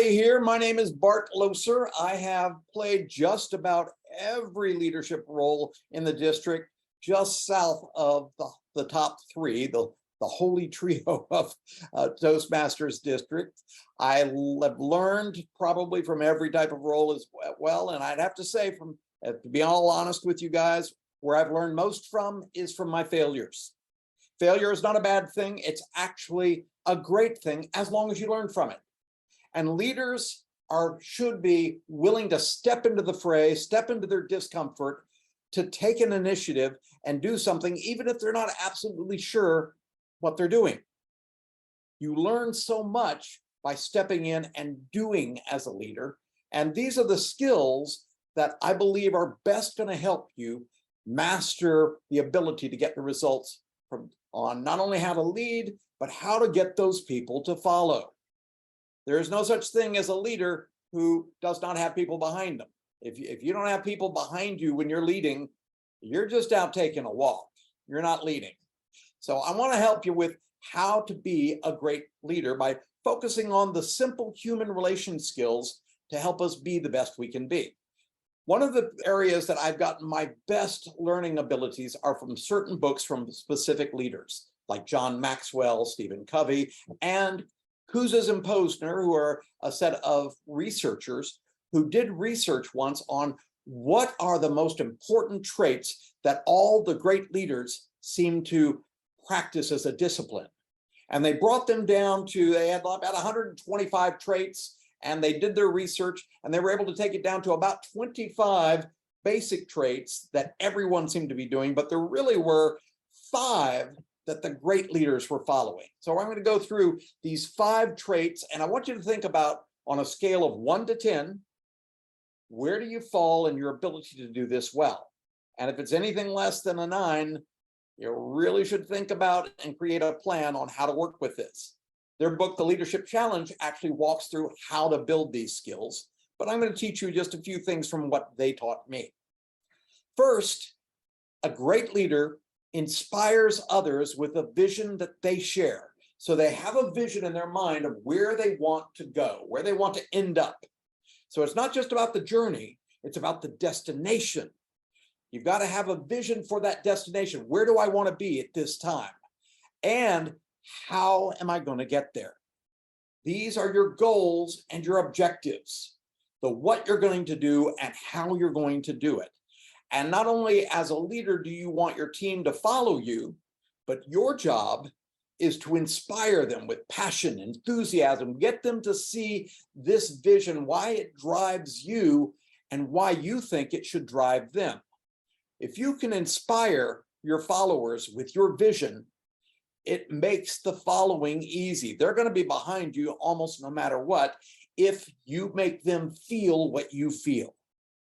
everybody here. My name is Bart Loeser. I have played just about every leadership role in the district, just south of the top three, the holy trio of Toastmasters district. I have learned probably from every type of role as well. And I'd have to say, to be all honest with you guys, where I've learned most from is from my failures. Failure is not a bad thing. It's actually a great thing as long as you learn from it. And leaders should be willing to step into the fray, step into their discomfort, to take an initiative and do something, even if they're not absolutely sure what they're doing. You learn so much by stepping in and doing as a leader. And these are the skills that I believe are best going to help you master the ability to get the results on not only how to lead, but how to get those people to follow. There is no such thing as a leader who does not have people behind them. If you don't have people behind you when you're leading, you're just out taking a walk. You're not leading. So I want to help you with how to be a great leader by focusing on the simple human relation skills to help us be the best we can be. One of the areas that I've gotten my best learning abilities are from certain books from specific leaders, like John Maxwell, Stephen Covey, and Kouzes and Posner, who are a set of researchers who did research once on what are the most important traits that all the great leaders seem to practice as a discipline. And they brought them down to, they had about 125 traits, and they did their research, and they were able to take it down to about 25 basic traits that everyone seemed to be doing, but there really were 5 that the great leaders were following. So I'm going to go through these 5 traits, and I want you to think about, on a scale of 1 to 10, where do you fall in your ability to do this well? And if it's anything less than a 9, you really should think about and create a plan on how to work with this. Their book, The Leadership Challenge, actually walks through how to build these skills, but I'm going to teach you just a few things from what they taught me. First, a great leader inspires others with a vision that they share. So they have a vision in their mind of where they want to go, where they want to end up. So it's not just about the journey, it's about the destination. You've got to have a vision for that destination. Where do I want to be at this time? And how am I going to get there? These are your goals and your objectives, the what you're going to do and how you're going to do it. And not only as a leader do you want your team to follow you, but your job is to inspire them with passion, enthusiasm, get them to see this vision, why it drives you and why you think it should drive them. If you can inspire your followers with your vision, it makes the following easy. They're going to be behind you almost no matter what if you make them feel what you feel.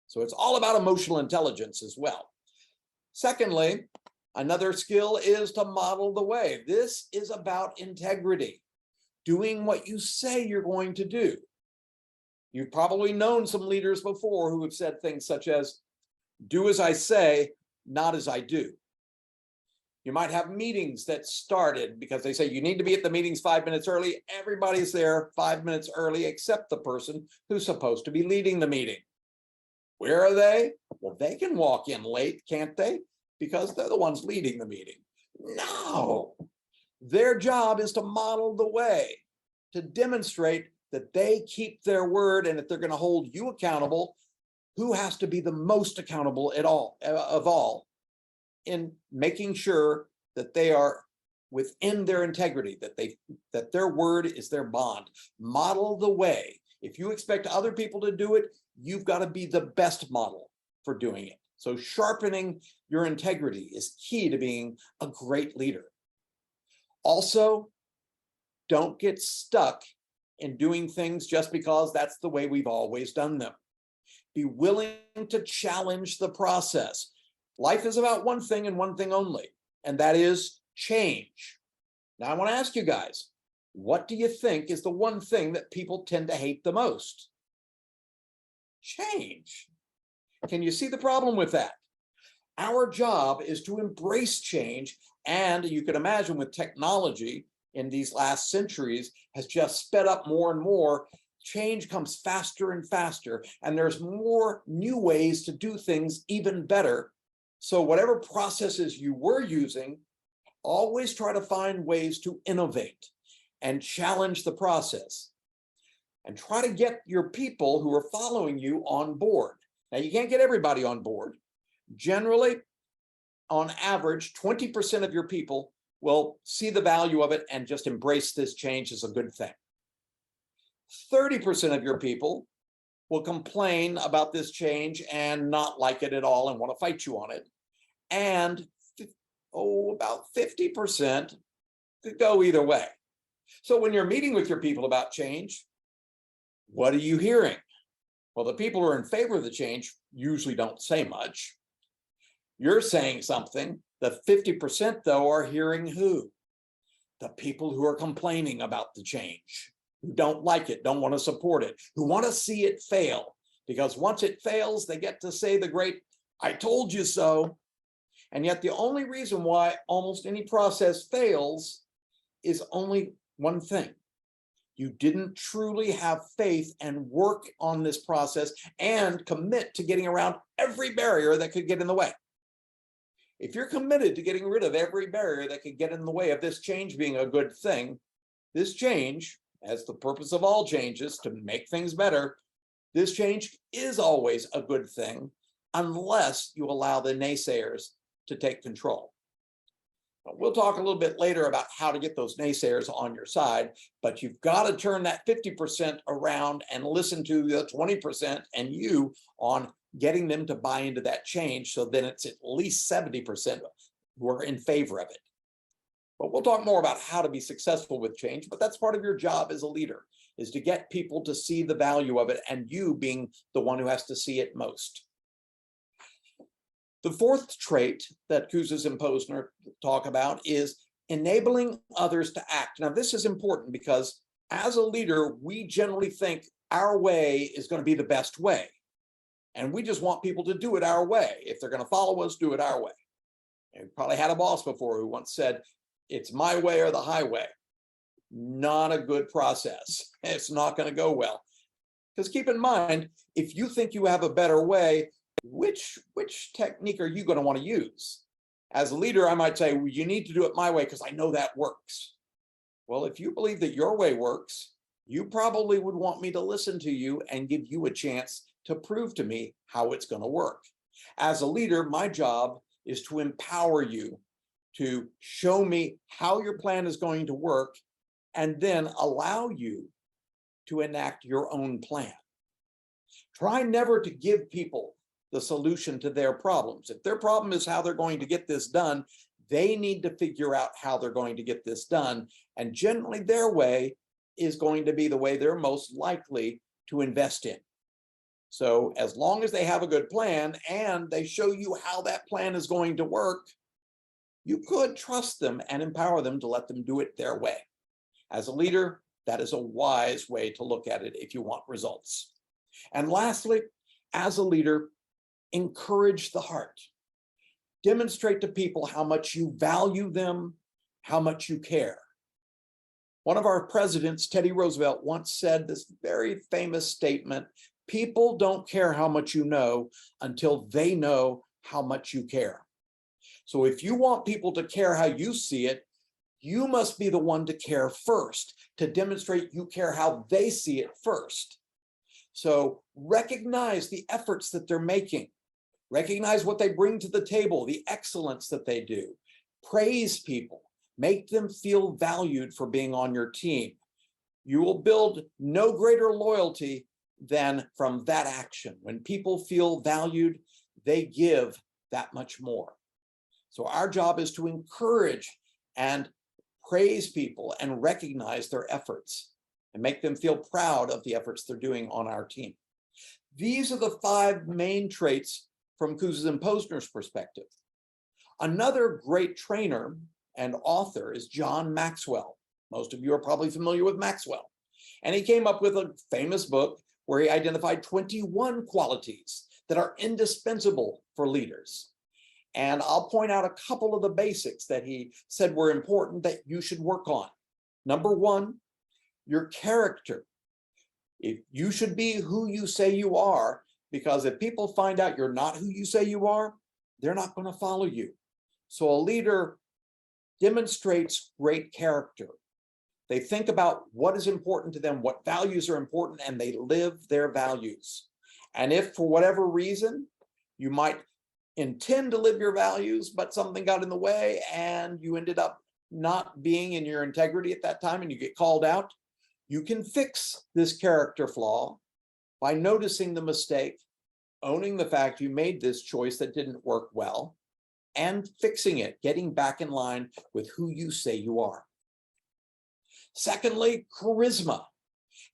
So it's all about emotional intelligence as well. Secondly, another skill is to model the way. This is about integrity, doing what you say you're going to do. You've probably known some leaders before who have said things such as, do as I say, not as I do. You might have meetings that started because they say you need to be at the meetings 5 minutes early. Everybody's there 5 minutes early except the person who's supposed to be leading the meeting. Where are they? Well, they can walk in late, can't they? Because they're the ones leading the meeting. No, their job is to model the way, to demonstrate that they keep their word, and if they're going to hold you accountable, who has to be the most accountable of all in making sure that they are within their integrity, that their word is their bond. Model the way. If you expect other people to do it, you've got to be the best model for doing it. So sharpening your integrity is key to being a great leader. Also, don't get stuck in doing things just because that's the way we've always done them. Be willing to challenge the process. Life is about one thing and one thing only, and that is change. Now, I want to ask you guys, what do you think is the one thing that people tend to hate the most? Change. Can you see the problem with that? Our job is to embrace change, and you can imagine with technology in these last centuries has just sped up more and more. change comes faster and faster, and there's more new ways to do things even better. So whatever processes you were using, always try to find ways to innovate and challenge the process. And try to get your people who are following you on board. Now, you can't get everybody on board. Generally, on average, 20% of your people will see the value of it and just embrace this change as a good thing. 30% of your people will complain about this change and not like it at all and want to fight you on it. And about 50% could go either way. So when you're meeting with your people about change, what are you hearing? Well, the people who are in favor of the change usually don't say much. You're saying something. The 50%, though, are hearing who? The people who are complaining about the change, who don't like it, don't want to support it, who want to see it fail. Because once it fails, they get to say the great, "I told you so." And yet the only reason why almost any process fails is only one thing. You didn't truly have faith and work on this process and commit to getting around every barrier that could get in the way. If you're committed to getting rid of every barrier that could get in the way of this change being a good thing, this change, as the purpose of all changes to make things better, this change is always a good thing unless you allow the naysayers to take control. We'll talk a little bit later about how to get those naysayers on your side, but you've got to turn that 50% around and listen to the 20% and you on getting them to buy into that change. So then it's at least 70% who are in favor of it. But we'll talk more about how to be successful with change, but that's part of your job as a leader, is to get people to see the value of it and you being the one who has to see it most. The fourth trait that Kouzes and Posner talk about is enabling others to act. Now, this is important because as a leader, we generally think our way is going to be the best way. And we just want people to do it our way. If they're going to follow us, do it our way. And we probably had a boss before who once said, "It's my way or the highway." Not a good process. It's not going to go well. Because keep in mind, if you think you have a better way, which technique are you going to want to use? As a leader, I might say, well, you need to do it my way because I know that works. Well, if you believe that your way works, you probably would want me to listen to you and give you a chance to prove to me how it's going to work. As a leader, my job is to empower you, to show me how your plan is going to work, and then allow you to enact your own plan. Try never to give people the solution to their problems. If their problem is how they're going to get this done, they need to figure out how they're going to get this done. And generally their way is going to be the way they're most likely to invest in. So as long as they have a good plan and they show you how that plan is going to work, you could trust them and empower them to let them do it their way. As a leader, that is a wise way to look at it if you want results. And lastly, as a leader, encourage the heart. Demonstrate to people how much you value them, how much you care. One of our presidents, Teddy Roosevelt, once said this very famous statement, "People don't care how much you know until they know how much you care." So if you want people to care how you see it, you must be the one to care first, to demonstrate you care how they see it first. So recognize the efforts that they're making. Recognize what they bring to the table, the excellence that they do. Praise people. Make them feel valued for being on your team. You will build no greater loyalty than from that action. When people feel valued, they give that much more. So our job is to encourage and praise people and recognize their efforts and make them feel proud of the efforts they're doing on our team. These are the 5 main traits from Kouzes and Posner's perspective. Another great trainer and author is John Maxwell. Most of you are probably familiar with Maxwell. And he came up with a famous book where he identified 21 qualities that are indispensable for leaders. And I'll point out a couple of the basics that he said were important that you should work on. Number 1, your character. If you should be who you say you are, because if people find out you're not who you say you are, they're not going to follow you. So a leader demonstrates great character. They think about what is important to them, what values are important, and they live their values. And if for whatever reason you might intend to live your values, but something got in the way and you ended up not being in your integrity at that time and you get called out, you can fix this character flaw by noticing the mistake, owning the fact you made this choice that didn't work well, and fixing it, getting back in line with who you say you are. Secondly, charisma.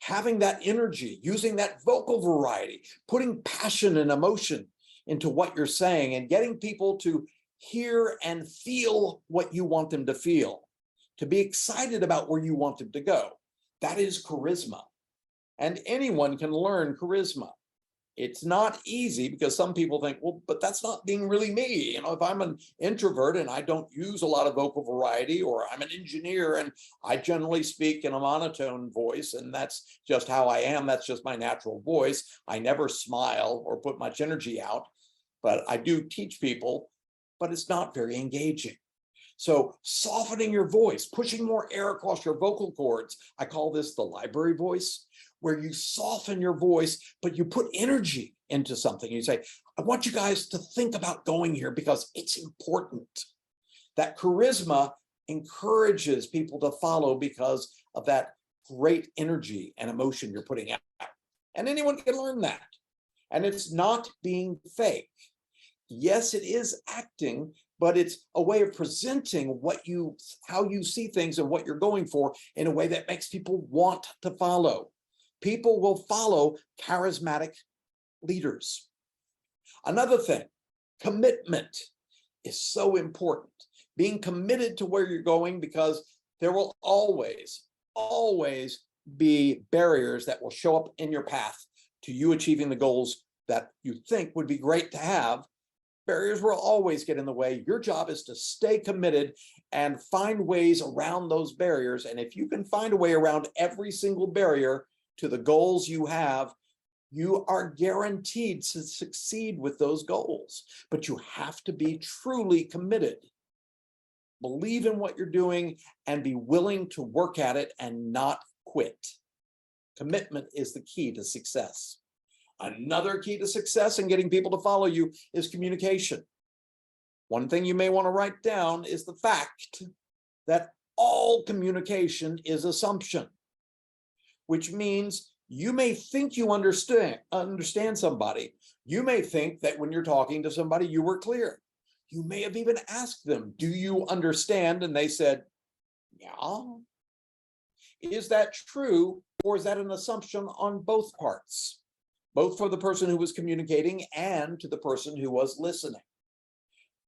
Having that energy, using that vocal variety, putting passion and emotion into what you're saying and getting people to hear and feel what you want them to feel, to be excited about where you want them to go. That is charisma. And anyone can learn charisma. It's not easy because some people think, well, but that's not being really me. You know, if I'm an introvert and I don't use a lot of vocal variety, or I'm an engineer and I generally speak in a monotone voice, and that's just how I am, that's just my natural voice. I never smile or put much energy out, but I do teach people, but it's not very engaging. So softening your voice, pushing more air across your vocal cords. I call this the library voice, where you soften your voice, but you put energy into something. You say, I want you guys to think about going here because it's important. That charisma encourages people to follow because of that great energy and emotion you're putting out. And anyone can learn that. And it's not being fake. Yes, it is acting, but it's a way of presenting how you see things and what you're going for in a way that makes people want to follow. People will follow charismatic leaders. Another thing, commitment is so important. Being committed to where you're going, because there will always be barriers that will show up in your path to you achieving the goals that you think would be great to have. Barriers will always get in the way. Your job is to stay committed and find ways around those barriers. And if you can find a way around every single barrier to the goals you have, you are guaranteed to succeed with those goals. But you have to be truly committed. Believe in what you're doing and be willing to work at it and not quit. Commitment is the key to success. Another key to success in getting people to follow you is communication. One thing you may want to write down is the fact that all communication is assumption, which means you may think you understand somebody. You may think that when you're talking to somebody, you were clear. You may have even asked them, do you understand? And they said, yeah. Is that true, or is that an assumption on both parts? Both for the person who was communicating and to the person who was listening.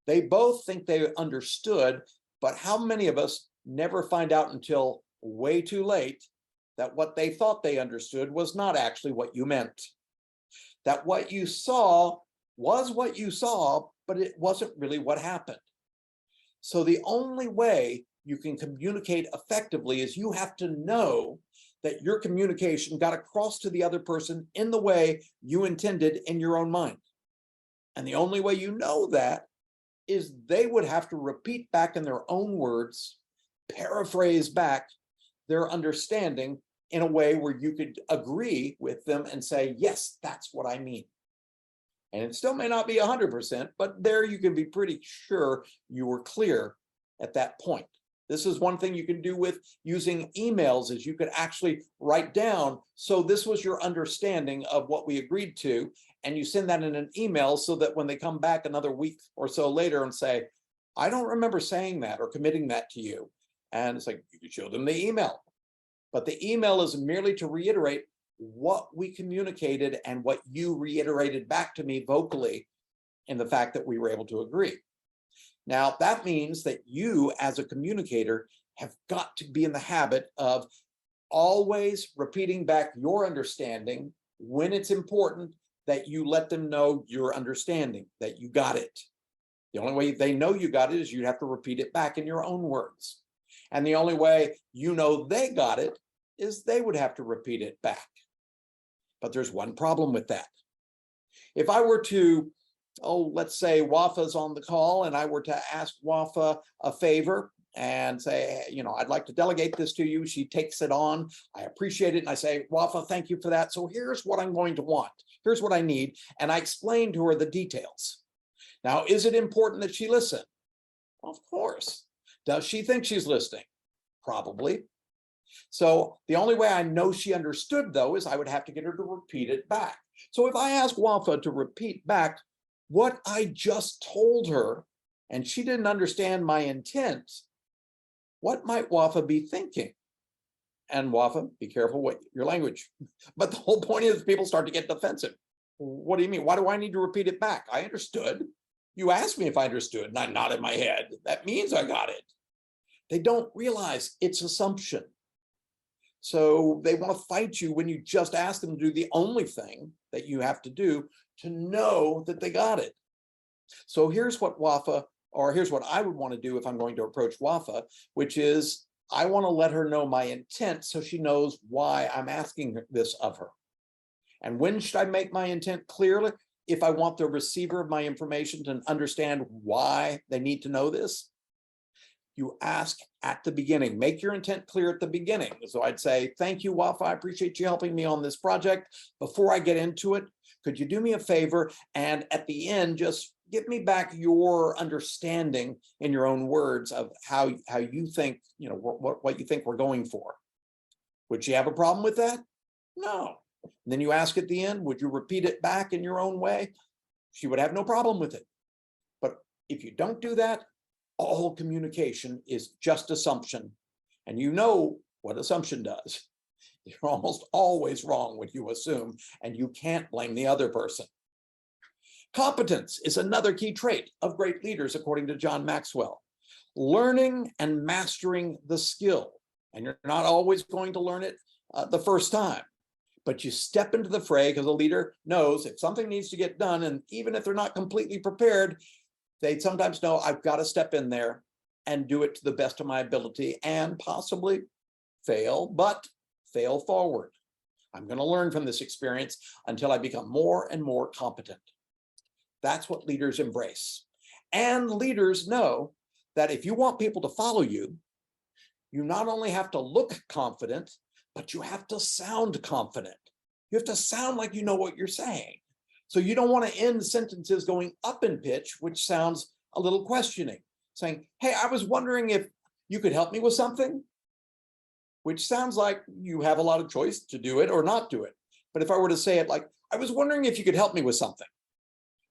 They both think they understood, but how many of us never find out until way too late that what they thought they understood was not actually what you meant? That what you saw was what you saw, but it wasn't really what happened. So the only way you can communicate effectively is you have to know that your communication got across to the other person in the way you intended in your own mind. And the only way you know that is they would have to repeat back in their own words, paraphrase back their understanding in a way where you could agree with them and say, yes, that's what I mean. And it still may not be 100%, but there you can be pretty sure you were clear at that point. This is one thing you can do with using emails, is you could actually write down, so this was your understanding of what we agreed to, and you send that in an email so that when they come back another week or so later and say, I don't remember saying that or committing that to you. And it's like, you could show them the email. But the email is merely to reiterate what we communicated and what you reiterated back to me vocally in the fact that we were able to agree. Now, that means that you, as a communicator, have got to be in the habit of always repeating back your understanding when it's important, that you let them know your understanding, that you got it. The only way they know you got it is you have to repeat it back in your own words. And the only way you know they got it is they would have to repeat it back. But there's one problem with that. If I were to, let's say Wafa's on the call and I were to ask Wafa a favor and say, I'd like to delegate this to you. She takes it on. I appreciate it. And I say, Wafa, thank you for that. So here's what I'm going to want. Here's what I need. And I explain to her the details. Now, is it important that she listen? Of course. Does she think she's listening? Probably. So the only way I know she understood, though, is I would have to get her to repeat it back. So if I ask Wafa to repeat back what I just told her, and she didn't understand my intent, what might Wafa be thinking? And Wafa, be careful with your language. But the whole point is people start to get defensive. What do you mean? Why do I need to repeat it back? I understood. You asked me if I understood, and I nodded my head. That means I got it. They don't realize it's assumption. So they want to fight you when you just ask them to do the only thing that you have to do to know that they got it. So here's what here's what I would want to do if I'm going to approach Wafa, which is I want to let her know my intent so she knows why I'm asking this of her. And when should I make my intent clearly? If I want the receiver of my information to understand why they need to know this, you ask at the beginning. Make your intent clear at the beginning. So I'd say, thank you, Wafa. I appreciate you helping me on this project. Before I get into it, could you do me a favor? And at the end, just give me back your understanding in your own words of how you think, what you think we're going for. Would she have a problem with that? No. And then you ask at the end, would you repeat it back in your own way? She would have no problem with it. But if you don't do that, all communication is just assumption. And you know what assumption does. You're almost always wrong when you assume, and you can't blame the other person. Competence is another key trait of great leaders, according to John Maxwell. Learning and mastering the skill. And you're not always going to learn it the first time. But you step into the fray because a leader knows if something needs to get done, and even if they're not completely prepared, they sometimes know I've got to step in there and do it to the best of my ability and possibly fail, but fail forward. I'm going to learn from this experience until I become more and more competent. That's what leaders embrace. And leaders know that if you want people to follow you, you not only have to look confident, but you have to sound confident. You have to sound like you know what you're saying. So you don't want to end sentences going up in pitch, which sounds a little questioning, saying, hey, I was wondering if you could help me with something, which sounds like you have a lot of choice to do it or not do it. But if I were to say it like, I was wondering if you could help me with something,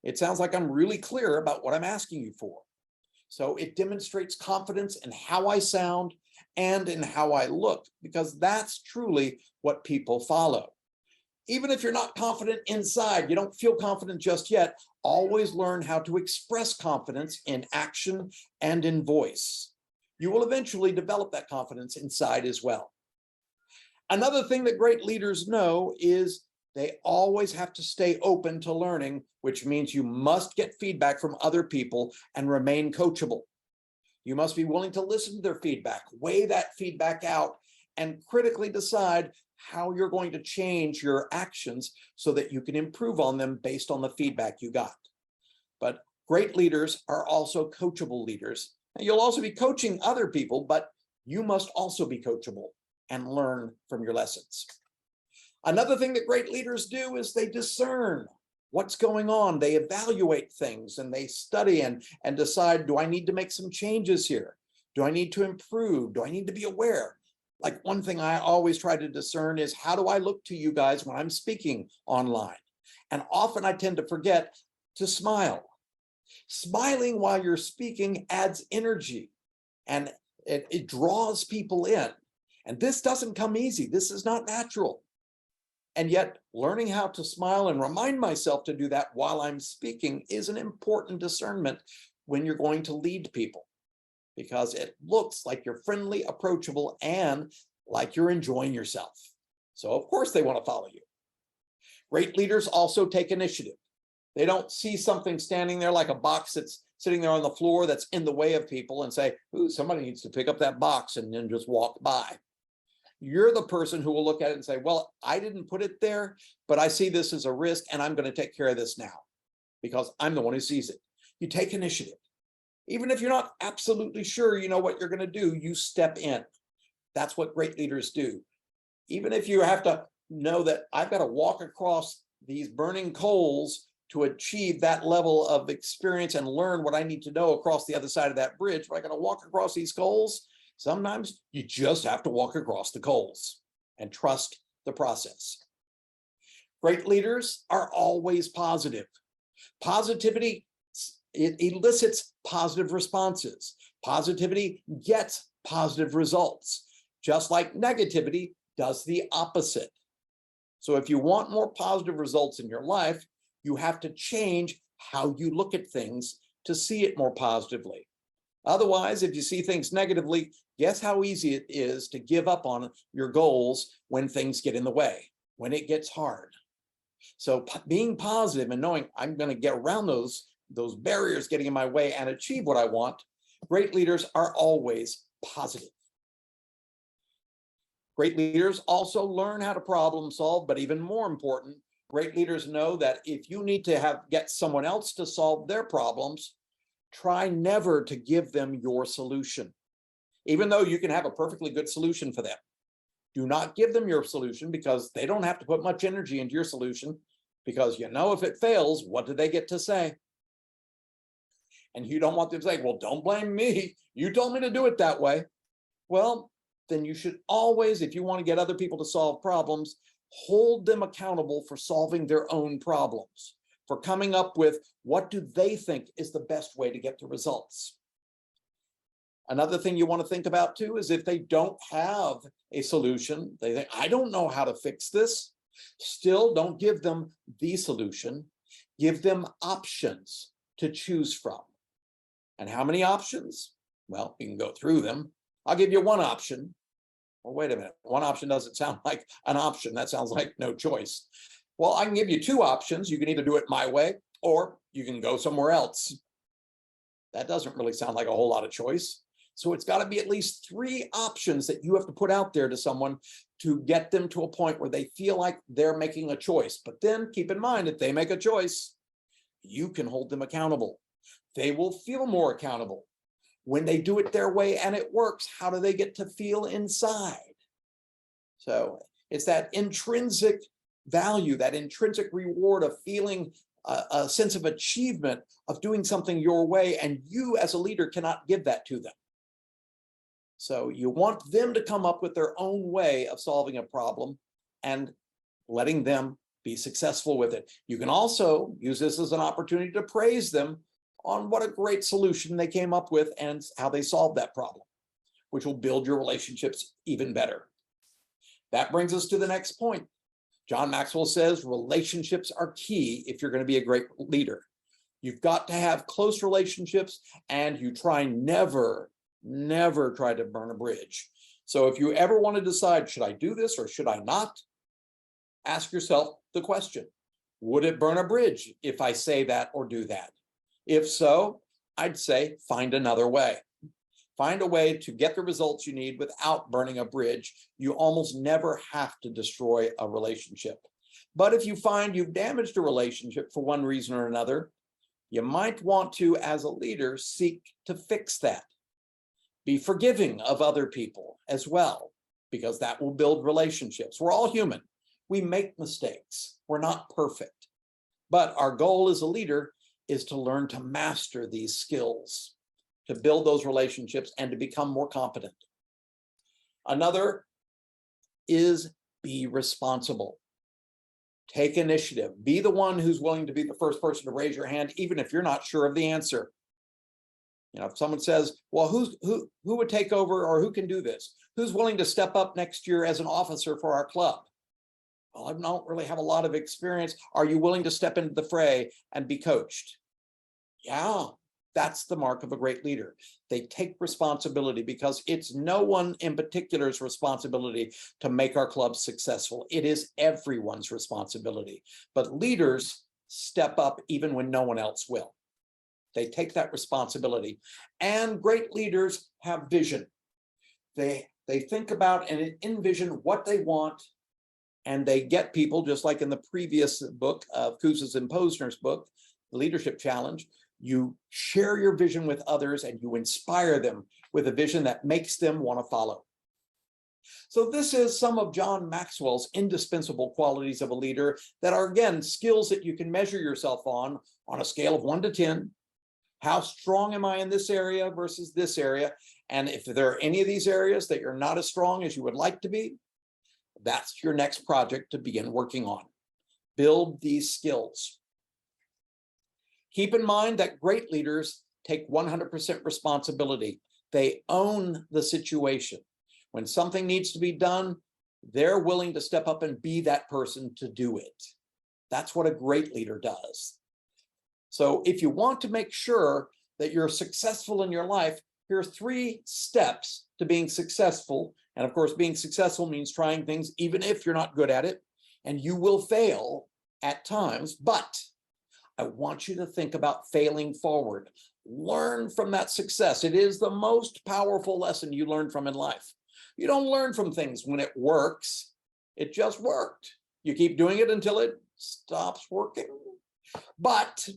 it sounds like I'm really clear about what I'm asking you for. So it demonstrates confidence in how I sound and in how I look, because that's truly what people follow. Even if you're not confident inside, you don't feel confident just yet, always learn how to express confidence in action and in voice. You will eventually develop that confidence inside as well. Another thing that great leaders know is they always have to stay open to learning, which means you must get feedback from other people and remain coachable. You must be willing to listen to their feedback, weigh that feedback out, and critically decide how you're going to change your actions so that you can improve on them based on the feedback you got. But great leaders are also coachable leaders. And you'll also be coaching other people, but you must also be coachable and learn from your lessons. Another thing that great leaders do is they discern what's going on. They evaluate things and they study and decide, do I need to make some changes here? Do I need to improve? Do I need to be aware? Like one thing I always try to discern is, how do I look to you guys when I'm speaking online? And often I tend to forget to smile. Smiling while you're speaking adds energy and it draws people in. And this doesn't come easy. This is not natural. And yet learning how to smile and remind myself to do that while I'm speaking is an important discernment when you're going to lead people, because it looks like you're friendly, approachable, and like you're enjoying yourself. So of course they want to follow you. Great leaders also take initiative. They don't see something standing there like a box that's sitting there on the floor that's in the way of people and say, ooh, somebody needs to pick up that box and then just walk by. you're the person who will look at it and say, well, I didn't put it there, but I see this as a risk and I'm going to take care of this now because I'm the one who sees it. You take initiative. Even if you're not absolutely sure you know what you're going to do, you step in. That's what great leaders do. Even if you have to know that I've got to walk across these burning coals to achieve that level of experience and learn what I need to know across the other side of that bridge, but I got to walk across these coals. Sometimes you just have to walk across the coals and trust the process. Great leaders are always positive. Positivity, it elicits positive responses. Positivity gets positive results, just like negativity does the opposite. So if you want more positive results in your life, you have to change how you look at things to see it more positively. Otherwise, if you see things negatively, guess how easy it is to give up on your goals when things get in the way, when it gets hard. So being positive and knowing I'm going to get around those barriers getting in my way and achieve what I want, great leaders are always positive. Great leaders also learn how to problem solve, but even more important, great leaders know that if you need to get someone else to solve their problems, try never to give them your solution. Even though you can have a perfectly good solution for them, do not give them your solution because they don't have to put much energy into your solution because you know if it fails, what do they get to say? And you don't want them to say, well, don't blame me. You told me to do it that way. Well, then you should always, if you want to get other people to solve problems, hold them accountable for solving their own problems, for coming up with what do they think is the best way to get the results. Another thing you want to think about too is if they don't have a solution, they think, I don't know how to fix this. Still, don't give them the solution. Give them options to choose from. And how many options? Well, you can go through them. I'll give you one option. Well, wait a minute. One option doesn't sound like an option. That sounds like no choice. Well, I can give you two options. You can either do it my way or you can go somewhere else. That doesn't really sound like a whole lot of choice. So it's got to be at least three options that you have to put out there to someone to get them to a point where they feel like they're making a choice. But then keep in mind, if they make a choice, you can hold them accountable. They will feel more accountable. When they do it their way and it works, how do they get to feel inside? So it's that intrinsic value, that intrinsic reward of feeling a sense of achievement of doing something your way, and you as a leader cannot give that to them. So you want them to come up with their own way of solving a problem and letting them be successful with it. You can also use this as an opportunity to praise them on what a great solution they came up with and how they solved that problem, which will build your relationships even better. That brings us to the next point. John Maxwell says relationships are key if you're going to be a great leader. You've got to have close relationships, and you try never try to burn a bridge. So if you ever want to decide, should I do this or should I not? Ask yourself the question, would it burn a bridge if I say that or do that? If so, I'd say find another way. Find a way to get the results you need without burning a bridge. You almost never have to destroy a relationship. But if you find you've damaged a relationship for one reason or another, you might want to, as a leader, seek to fix that. Be forgiving of other people as well, because that will build relationships. We're all human. We make mistakes. We're not perfect. But our goal as a leader is to learn to master these skills, to build those relationships and to become more competent. Another is be responsible. Take initiative. Be the one who's willing to be the first person to raise your hand, even if you're not sure of the answer. You know, if someone says, well, who would take over or who can do this? Who's willing to step up next year as an officer for our club? Well, I don't really have a lot of experience. Are you willing to step into the fray and be coached? Yeah, that's the mark of a great leader. They take responsibility because it's no one in particular's responsibility to make our club successful. It is everyone's responsibility. But leaders step up even when no one else will. They take that responsibility. And great leaders have vision. They They think about and envision what they want, and they get people, just like in the previous book of Kouzes and Posner's book, The Leadership Challenge. You share your vision with others and you inspire them with a vision that makes them want to follow. So this is some of John Maxwell's indispensable qualities of a leader that are, again, skills that you can measure yourself on a scale of 1 to 10. How strong am I in this area versus this area? And if there are any of these areas that you're not as strong as you would like to be, that's your next project to begin working on. Build these skills. Keep in mind that great leaders take 100% responsibility. They own the situation. When something needs to be done, they're willing to step up and be that person to do it. That's what a great leader does. So if you want to make sure that you're successful in your life, here are 3 steps to being successful. And of course, being successful means trying things even if you're not good at it, and you will fail at times, but I want you to think about failing forward. Learn from that success. It is the most powerful lesson you learn from in life. You don't learn from things when it works. It just worked. You keep doing it until it stops working. But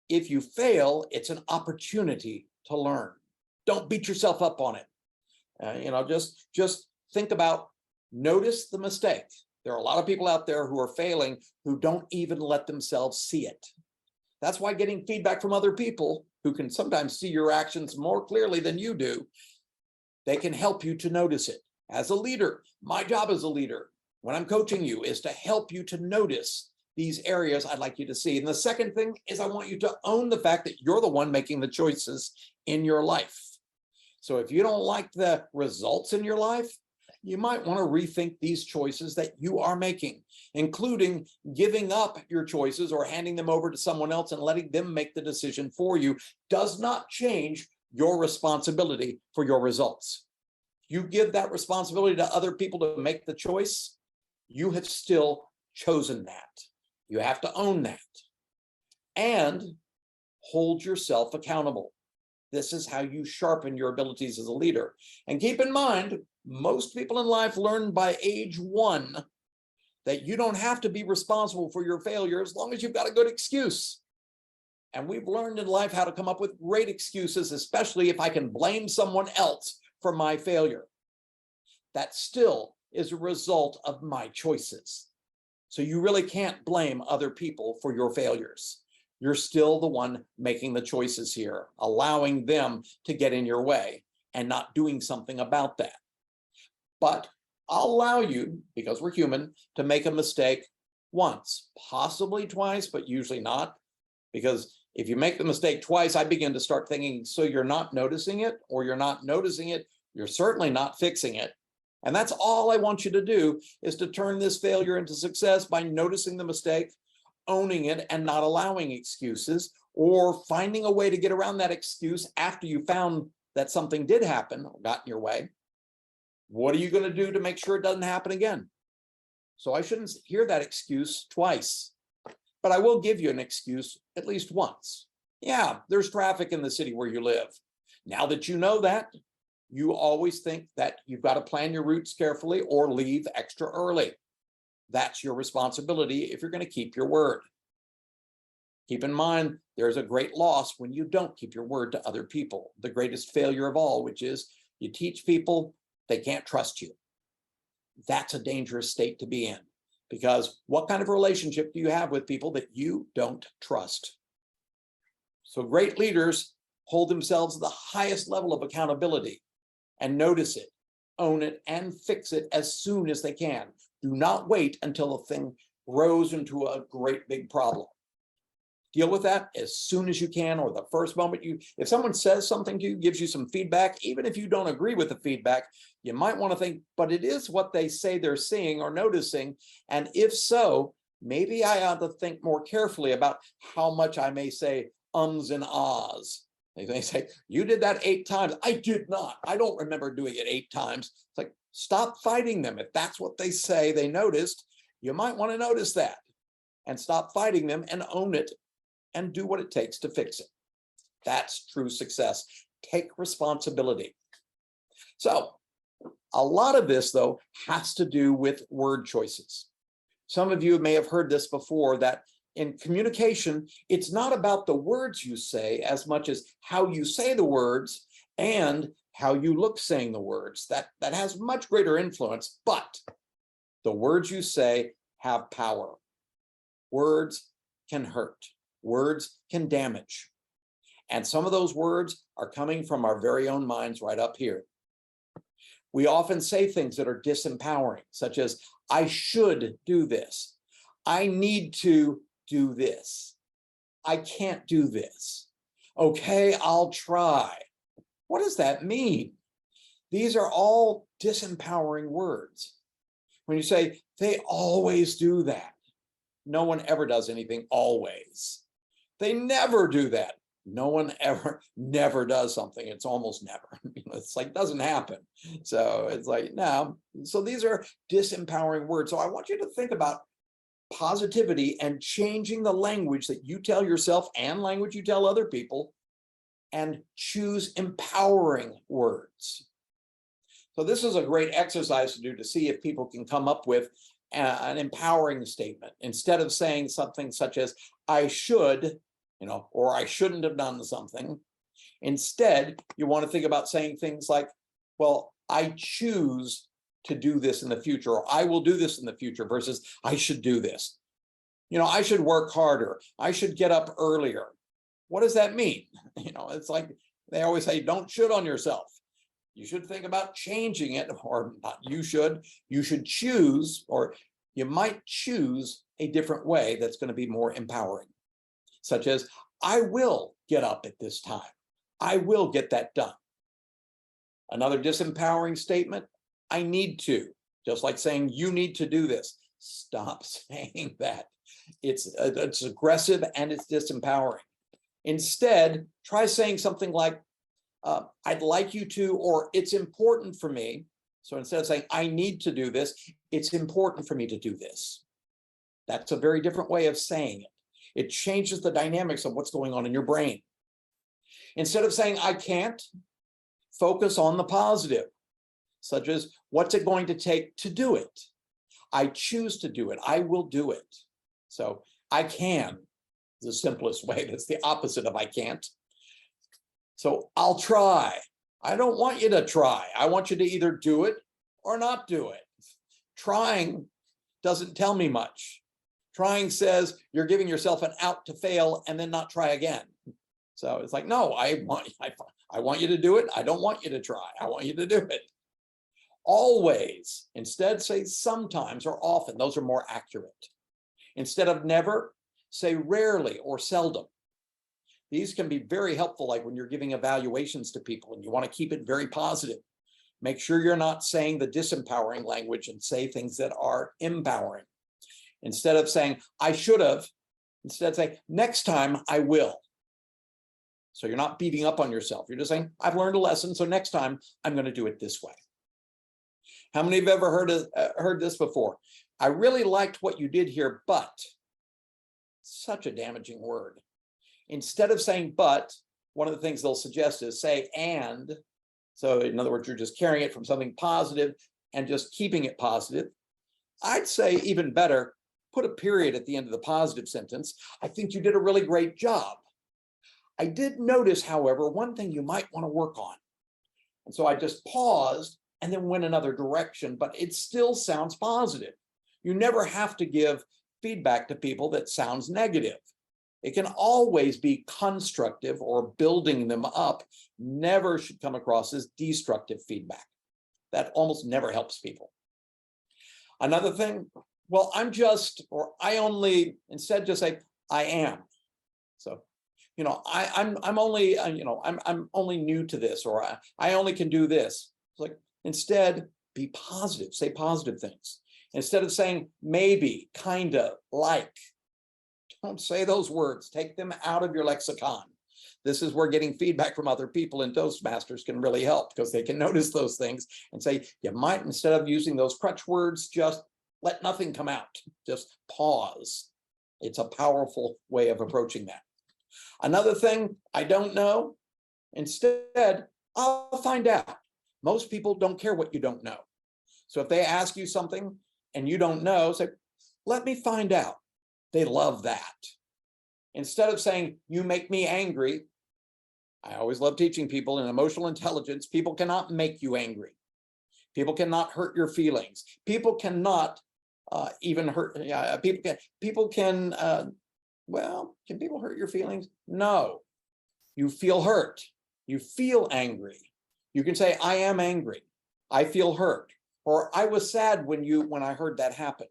if you fail, it's an opportunity to learn. Don't beat yourself up on it. Just think about, notice the mistake. There are a lot of people out there who are failing who don't even let themselves see it. That's why getting feedback from other people who can sometimes see your actions more clearly than you do, they can help you to notice it. As a leader, my job as a leader, when I'm coaching you, is to help you to notice these areas I'd like you to see. And the second thing is I want you to own the fact that you're the one making the choices in your life. So if you don't like the results in your life, you might want to rethink these choices that you are making, including giving up your choices or handing them over to someone else and letting them make the decision for you. Does not change your responsibility for your results. You give that responsibility to other people to make the choice, you have still chosen that. You have to own that and hold yourself accountable. This is how you sharpen your abilities as a leader. And keep in mind, most people in life learn by age 1 that you don't have to be responsible for your failure as long as you've got a good excuse. And we've learned in life how to come up with great excuses, especially if I can blame someone else for my failure. That still is a result of my choices. So you really can't blame other people for your failures. You're still the one making the choices here, allowing them to get in your way and not doing something about that. But I'll allow you, because we're human, to make a mistake once, possibly twice, but usually not. Because if you make the mistake twice, I begin to start thinking, so you're not noticing it, or you're not noticing it, you're certainly not fixing it. And that's all I want you to do, is to turn this failure into success by noticing the mistake, owning it, and not allowing excuses, or finding a way to get around that excuse after you found that something did happen or got in your way. What are you going to do to make sure it doesn't happen again? So I shouldn't hear that excuse twice, but I will give you an excuse at least once. Yeah, there's traffic in the city where you live. Now that you know that, you always think that you've got to plan your routes carefully or leave extra early. That's your responsibility if you're going to keep your word. Keep in mind, there's a great loss when you don't keep your word to other people. The greatest failure of all, which is you teach people they can't trust you. That's a dangerous state to be in, because what kind of relationship do you have with people that you don't trust? So great leaders hold themselves to the highest level of accountability and notice it, own it, and fix it as soon as they can. Do not wait until the thing grows into a great big problem. Deal with that as soon as you can, or the first moment if someone says something to you, gives you some feedback, even if you don't agree with the feedback, you might want to think, but it is what they say they're seeing or noticing. And if so, maybe I ought to think more carefully about how much I may say ums and ahs. They say, you did that 8 times. I did not. I don't remember doing it 8 times. It's like, stop fighting them. If that's what they say they noticed, you might want to notice that and stop fighting them and own it and do what it takes to fix it. That's true success. Take responsibility. So A lot of this, though, has to do with word choices. Some of you may have heard this before, that in communication, it's not about the words you say as much as how you say the words and how you look saying the words. That has much greater influence, but the words you say have power. Words can hurt. Words can damage. And some of those words are coming from our very own minds right up here. We often say things that are disempowering, such as, I should do this. I need to do this. I can't do this. Okay, I'll try. What does that mean? These are all disempowering words. When you say, they always do that, no one ever does anything always. They never do that. No one ever, never does something. It's almost never. It's like, doesn't happen. So it's like, no. So these are disempowering words. So I want you to think about positivity and changing the language that you tell yourself and language you tell other people, and choose empowering words. So this is a great exercise to do to see if people can come up with an empowering statement instead of saying something such as, I should, or I shouldn't have done something. Instead, you want to think about saying things like, well, I choose to do this in the future, or I will do this in the future, versus I should do this. I should work harder. I should get up earlier. What does that mean? It's like they always say, don't should on yourself. You should think about changing it, or not you should choose, or you might choose a different way that's going to be more empowering, such as, I will get up at this time. I will get that done. Another disempowering statement, I need to, just like saying you need to do this. Stop saying that. It's aggressive and it's disempowering. Instead, try saying something like, I'd like you to, or it's important for me. So instead of saying, I need to do this, it's important for me to do this. That's a very different way of saying it. It changes the dynamics of what's going on in your brain. Instead of saying, I can't, focus on the positive, such as, what's it going to take to do it? I choose to do it. I will do it. So I can is the simplest way. That's the opposite of I can't. So I'll try. I don't want you to try. I want you to either do it or not do it. Trying doesn't tell me much. Trying says you're giving yourself an out to fail and then not try again. So it's like, no, I want you to do it. I don't want you to try. I want you to do it. Always. Instead, say sometimes or often. Those are more accurate. Instead of never, say rarely or seldom. These can be very helpful, like when you're giving evaluations to people and you want to keep it very positive. Make sure you're not saying the disempowering language and say things that are empowering. Instead of saying, I should have, instead say, next time I will. So you're not beating up on yourself. You're just saying, I've learned a lesson, so next time I'm going to do it this way. How many have ever heard this before? I really liked what you did here, but. Such a damaging word. Instead of saying but, one of the things they'll suggest is say and. So in other words, you're just carrying it from something positive and just keeping it positive. I'd say even better, put a period at the end of the positive sentence. I think you did a really great job. I did notice, however, one thing you might want to work on. And so I just paused and then went another direction, but it still sounds positive. You never have to give feedback to people that sounds negative. It can always be constructive or building them up. Never should come across as destructive feedback. That almost never helps people. Another thing, well, I'm just, or I only, instead just say, I am. So, I'm only, I'm only new to this, or I only can do this. It's like, instead, be positive, say positive things. Instead of saying maybe, kinda, like, don't say those words, take them out of your lexicon. This is where getting feedback from other people in Toastmasters can really help, because they can notice those things and say, you might, instead of using those crutch words, just let nothing come out, just pause. It's a powerful way of approaching that. Another thing, I don't know, instead, I'll find out. Most people don't care what you don't know. So if they ask you something and you don't know, say, let me find out. They love that. Instead of saying, you make me angry, I always love teaching people in emotional intelligence, people cannot make you angry. People cannot hurt your feelings. People cannot even hurt, people can, well, can people hurt your feelings? No. You feel hurt. You feel angry. You can say, I am angry. I feel hurt. Or I was sad when I heard that happened.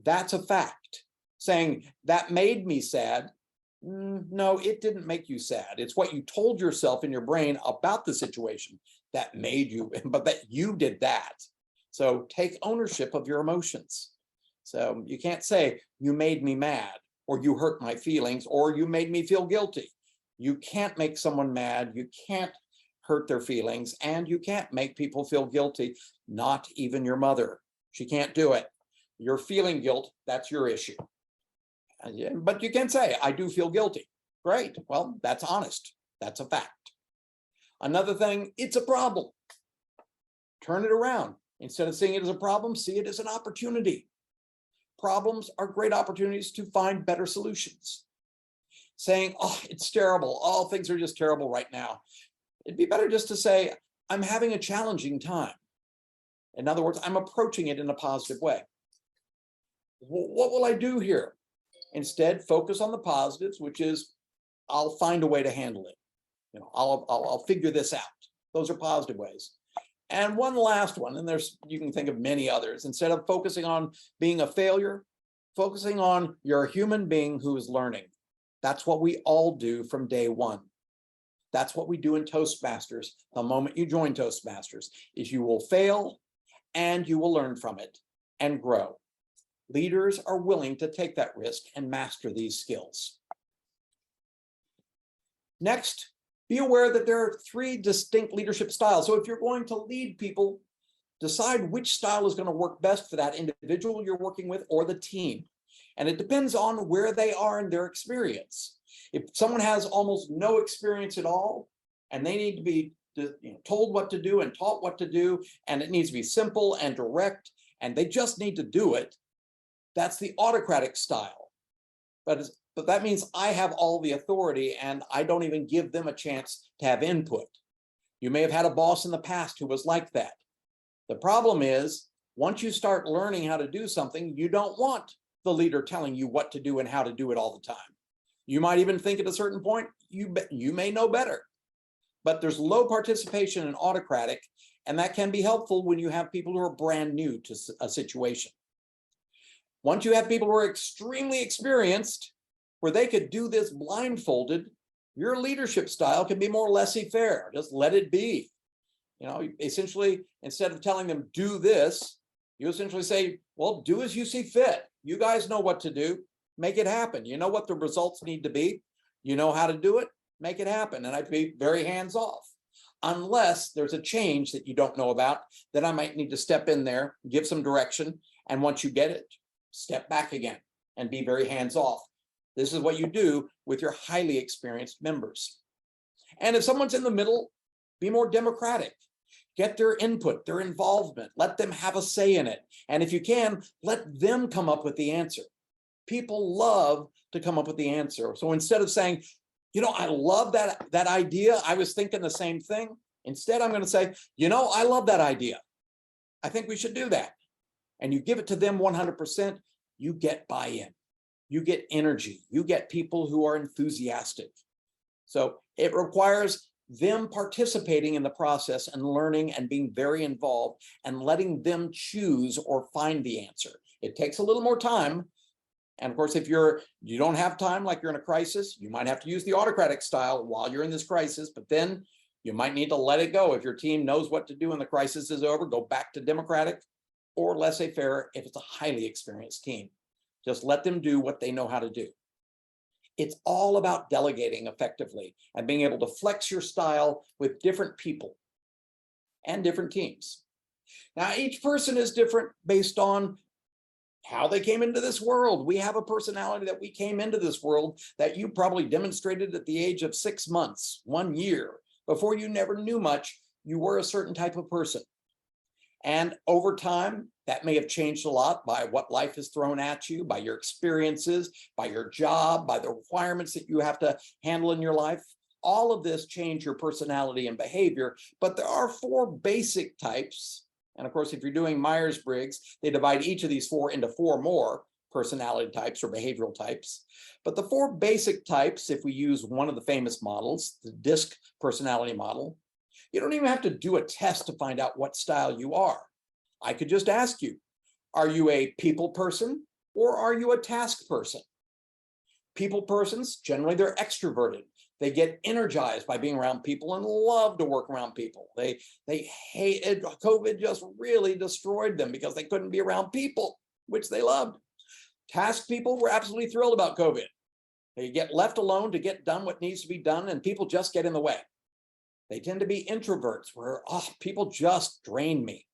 That's a fact. Saying that made me sad. No, it didn't make you sad. It's what you told yourself in your brain about the situation that made you, but that you did that. So take ownership of your emotions. So you can't say you made me mad, or you hurt my feelings, or you made me feel guilty. You can't make someone mad. You can't hurt their feelings, and you can't make people feel guilty, not even your mother. She can't do it. You're feeling guilt, that's your issue. But you can say, I do feel guilty. Great, well, that's honest. That's a fact. Another thing, it's a problem. Turn it around. Instead of seeing it as a problem, see it as an opportunity. Problems are great opportunities to find better solutions. Saying, oh, it's terrible. Oh, things are just terrible right now. It'd be better just to say, I'm having a challenging time. In other words, I'm approaching it in a positive way. What will I do here? Instead, focus on the positives, which is, I'll find a way to handle it. I'll figure this out. Those are positive ways. And one last one, and you can think of many others. Instead of focusing on being a failure, focusing on you're a human being who is learning. That's what we all do from day one. That's what we do in Toastmasters. The moment you join Toastmasters is you will fail and you will learn from it and grow. Leaders are willing to take that risk and master these skills. Next, be aware that there are 3 distinct leadership styles. So if you're going to lead people, decide which style is going to work best for that individual you're working with or the team. And it depends on where they are in their experience. If someone has almost no experience at all, and they need to be told what to do and taught what to do, and it needs to be simple and direct, and they just need to do it, that's the autocratic style. But that means I have all the authority and I don't even give them a chance to have input. You may have had a boss in the past who was like that. The problem is, once you start learning how to do something, you don't want the leader telling you what to do and how to do it all the time. You might even think at a certain point, you may know better. But there's low participation in autocratic, and that can be helpful when you have people who are brand new to a situation. Once you have people who are extremely experienced, where they could do this blindfolded, your leadership style can be more laissez-faire. Just let it be. Essentially, instead of telling them, do this, you essentially say, well, do as you see fit. You guys know what to do. Make it happen. You know what the results need to be. You know how to do it. Make it happen. And I'd be very hands-off. Unless there's a change that you don't know about, then I might need to step in there, give some direction. And once you get it, step back again and be very hands-off. This is what you do with your highly experienced members. And if someone's in the middle, be more democratic. Get their input, their involvement. Let them have a say in it. And if you can, let them come up with the answer. People love to come up with the answer. So instead of saying, I love that idea, I was thinking the same thing. Instead, I'm going to say, I love that idea. I think we should do that. And you give it to them 100%, you get buy-in. You get energy. You get people who are enthusiastic. So it requires them participating in the process and learning and being very involved and letting them choose or find the answer. It takes a little more time. And of course, if you don't have time, like you're in a crisis, you might have to use the autocratic style while you're in this crisis, but then you might need to let it go. If your team knows what to do and the crisis is over, go back to democratic or laissez-faire if it's a highly experienced team. Just let them do what they know how to do. It's all about delegating effectively and being able to flex your style with different people and different teams. Now, each person is different based on how they came into this world. We have a personality that we came into this world that you probably demonstrated at the age of 6 months, 1 year, before you never knew much. you were a certain type of person. And over time, that may have changed a lot by what life has thrown at you, by your experiences, by your job, by the requirements that you have to handle in your life. All of this change your personality and behavior, but there are 4 basic types. And of course, if you're doing Myers-Briggs, they divide each of these 4 into 4 more personality types or behavioral types. But the 4 basic types, if we use one of the famous models, the DISC personality model, you don't even have to do a test to find out what style you are. I could just ask you, are you a people person or are you a task person? People persons, generally they're extroverted. They get energized by being around people and love to work around people. They hated COVID, just really destroyed them because they couldn't be around people, which they loved. Task people were absolutely thrilled about COVID. They get left alone to get done what needs to be done, and people just get in the way. They tend to be introverts where, people just drain me.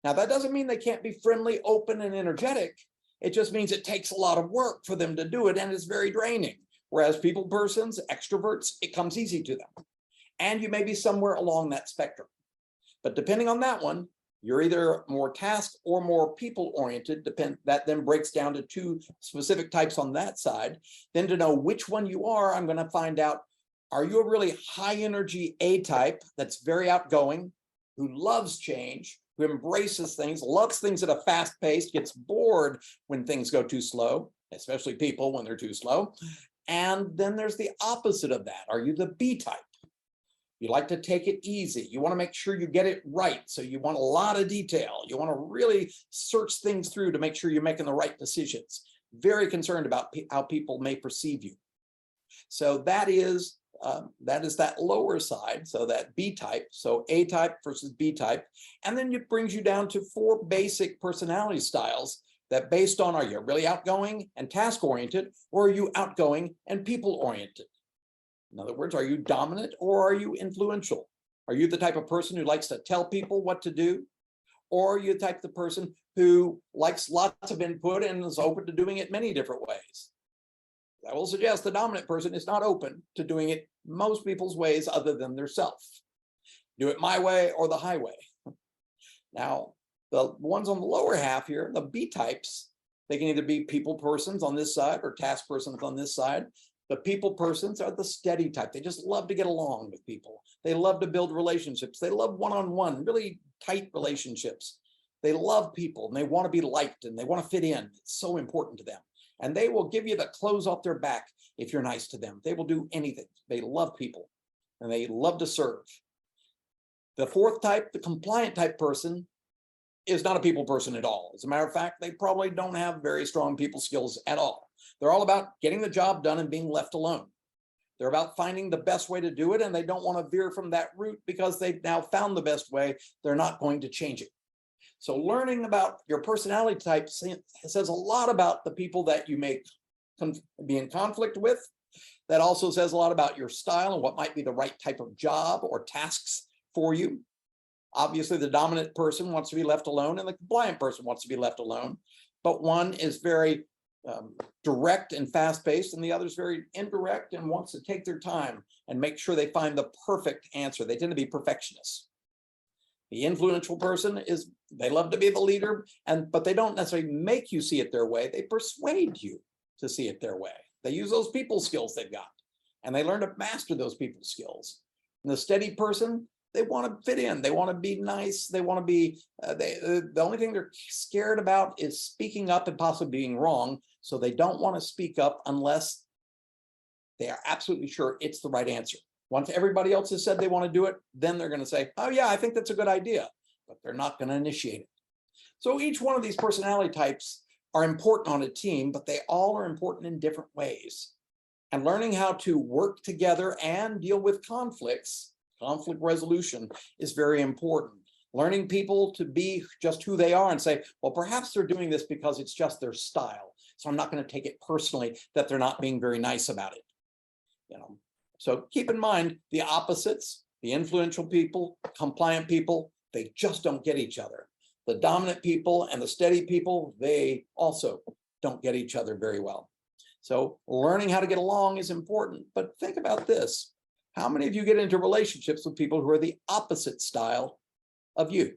Now, that doesn't mean they can't be friendly, open, and energetic. It just means it takes a lot of work for them to do it, and it's very draining. Whereas people persons, extroverts, it comes easy to them. And you may be somewhere along that spectrum. But depending on that one, you're either more task or more people-oriented. That then breaks down to 2 specific types on that side. Then to know which one you are, I'm going to find out, are you a really high energy A type that's very outgoing, who loves change, who embraces things, loves things at a fast pace, gets bored when things go too slow, especially people when they're too slow? And then there's the opposite of that. Are you the B type? You like to take it easy. You want to make sure you get it right. So you want a lot of detail. You want to really search things through to make sure you're making the right decisions. Very concerned about how people may perceive you. So that is that lower side, so that B type, so A type versus B type. And then it brings you down to 4 basic personality styles that based on, are you really outgoing and task-oriented, or are you outgoing and people-oriented? In other words, are you dominant or are you influential? Are you the type of person who likes to tell people what to do? Or are you the type of person who likes lots of input and is open to doing it many different ways? I will suggest the dominant person is not open to doing it most people's ways other than their self. Do it my way or the highway. Now, the ones on the lower half here, the B types, they can either be people persons on this side or task persons on this side. The people persons are the steady type. They just love to get along with people. They love to build relationships. They love one-on-one, really tight relationships. They love people and they want to be liked and they want to fit in. It's so important to them. And they will give you the clothes off their back if you're nice to them. They will do anything. They love people and they love to serve. The 4th type, the compliant type person, is not a people person at all. As a matter of fact, they probably don't have very strong people skills at all. They're all about getting the job done and being left alone. They're about finding the best way to do it, and they don't want to veer from that route because they've now found the best way. They're not going to change it. So learning about your personality type says a lot about the people that you may be in conflict with. That also says a lot about your style and what might be the right type of job or tasks for you. Obviously, the dominant person wants to be left alone and the compliant person wants to be left alone. But one is very direct and fast-paced, and the other is very indirect and wants to take their time and make sure they find the perfect answer. They tend to be perfectionists. The influential person is, they love to be the leader, but they don't necessarily make you see it their way. They persuade you to see it their way. They use those people skills they've got, and they learn to master those people skills. And the steady person, they want to fit in. They want to be nice. They want to be, the only thing they're scared about is speaking up and possibly being wrong. So they don't want to speak up unless they are absolutely sure it's the right answer. Once everybody else has said they want to do it, then they're going to say, oh yeah, I think that's a good idea, but they're not going to initiate it. So each one of these personality types are important on a team, but they all are important in different ways. And learning how to work together and deal with conflicts, conflict resolution, is very important. Learning people to be just who they are and say, well, perhaps they're doing this because it's just their style. So I'm not going to take it personally that they're not being very nice about it. So keep in mind the opposites, the influential people, compliant people, they just don't get each other. The dominant people and the steady people, they also don't get each other very well. So learning how to get along is important, but think about this. How many of you get into relationships with people who are the opposite style of you?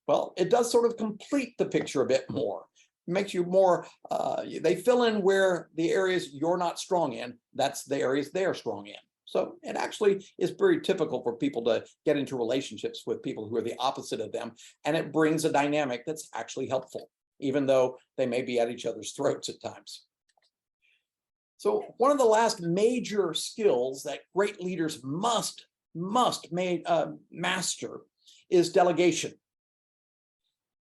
Well, it does sort of complete the picture a bit more. It makes you more, they fill in where the areas you're not strong in, that's the areas they're strong in. So it actually is very typical for people to get into relationships with people who are the opposite of them, and it brings a dynamic that's actually helpful, even though they may be at each other's throats at times. So one of the last major skills that great leaders must master is delegation.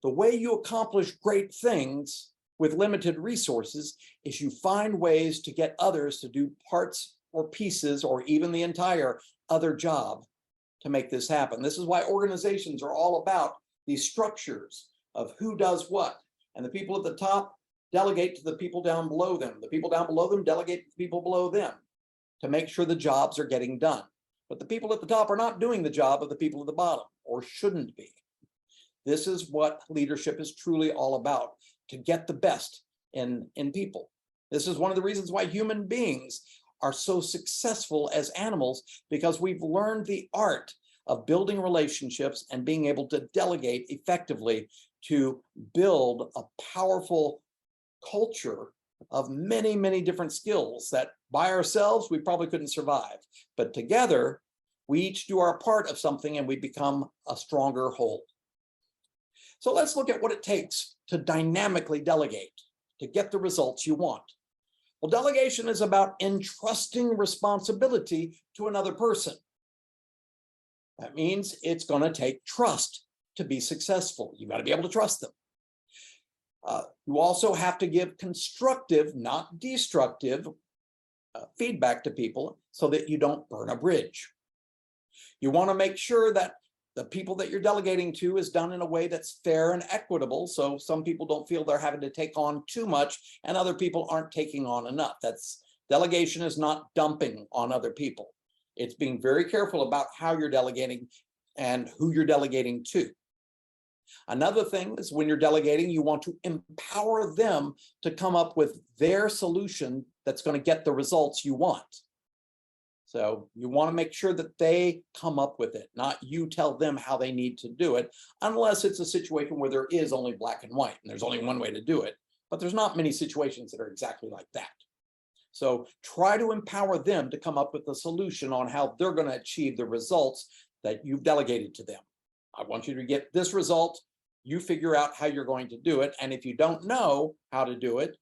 The way you accomplish great things with limited resources is you find ways to get others to do parts or pieces or even the entire other job to make this happen. This is why organizations are all about these structures of who does what. And the people at the top delegate to the people down below them. The people down below them delegate to the people below them to make sure the jobs are getting done. But the people at the top are not doing the job of the people at the bottom, or shouldn't be. This is what leadership is truly all about, to get the best in people. This is one of the reasons why human beings are so successful as animals, because we've learned the art of building relationships and being able to delegate effectively to build a powerful culture of many, many different skills that by ourselves we probably couldn't survive. But together, we each do our part of something and we become a stronger whole. So let's look at what it takes to dynamically delegate, to get the results you want. Well, delegation is about entrusting responsibility to another person. That means it's going to take trust to be successful. You've got to be able to trust them. You also have to give constructive, not destructive, feedback to people so that you don't burn a bridge. You want to make sure that the people that you're delegating to is done in a way that's fair and equitable, so some people don't feel they're having to take on too much and other people aren't taking on enough. Delegation is not dumping on other people. It's being very careful about how you're delegating and who you're delegating to. Another thing is, when you're delegating, you want to empower them to come up with their solution that's going to get the results you want. So you want to make sure that they come up with it, not you tell them how they need to do it, unless it's a situation where there is only black and white and there's only one way to do it. But there's not many situations that are exactly like that. So try to empower them to come up with a solution on how they're going to achieve the results that you've delegated to them. I want you to get this result. You figure out how you're going to do it. And if you don't know how to do it,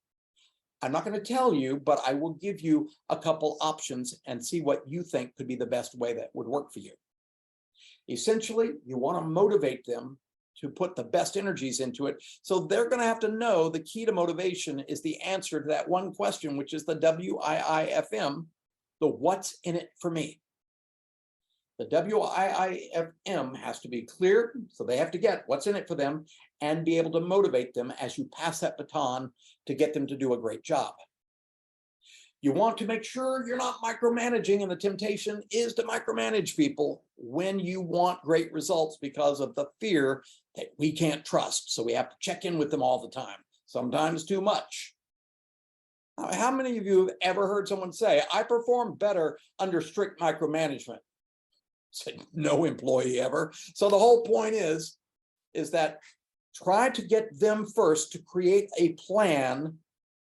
I'm not going to tell you, but I will give you a couple options and see what you think could be the best way that would work for you. Essentially, you want to motivate them to put the best energies into it. So they're going to have to know the key to motivation is the answer to that one question, which is the WIIFM, the what's in it for me. The WIIFM has to be clear, so they have to get what's in it for them and be able to motivate them as you pass that baton to get them to do a great job. You want to make sure you're not micromanaging, and the temptation is to micromanage people when you want great results because of the fear that we can't trust. So we have to check in with them all the time, sometimes too much. Now, how many of you have ever heard someone say, I perform better under strict micromanagement? Said no employee ever. So the whole point is that try to get them first to create a plan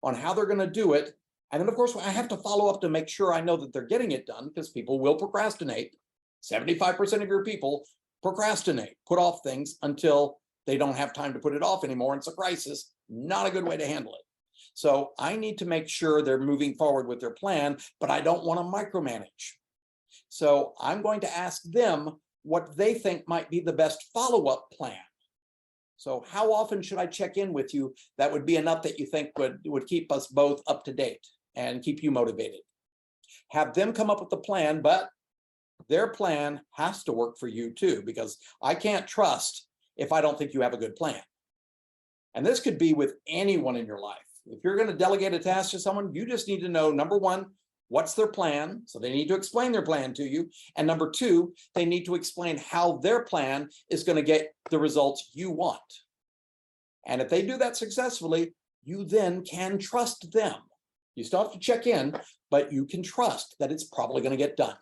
on how they're going to do it. And then, of course, I have to follow up to make sure I know that they're getting it done, because people will procrastinate. 75% of your people procrastinate, put off things until they don't have time to put it off anymore. And it's a crisis, not a good way to handle it. So I need to make sure they're moving forward with their plan, but I don't want to micromanage. So I'm going to ask them what they think might be the best follow-up plan. So how often should I check in with you that would be enough that you think would keep us both up to date and keep you motivated? Have them come up with the plan, but their plan has to work for you too, because I can't trust if I don't think you have a good plan. And this could be with anyone in your life. If you're going to delegate a task to someone, you just need to know, number one, what's their plan? So they need to explain their plan to you. And number two, they need to explain how their plan is going to get the results you want. And if they do that successfully, you then can trust them. You still have to check in, but you can trust that it's probably going to get done.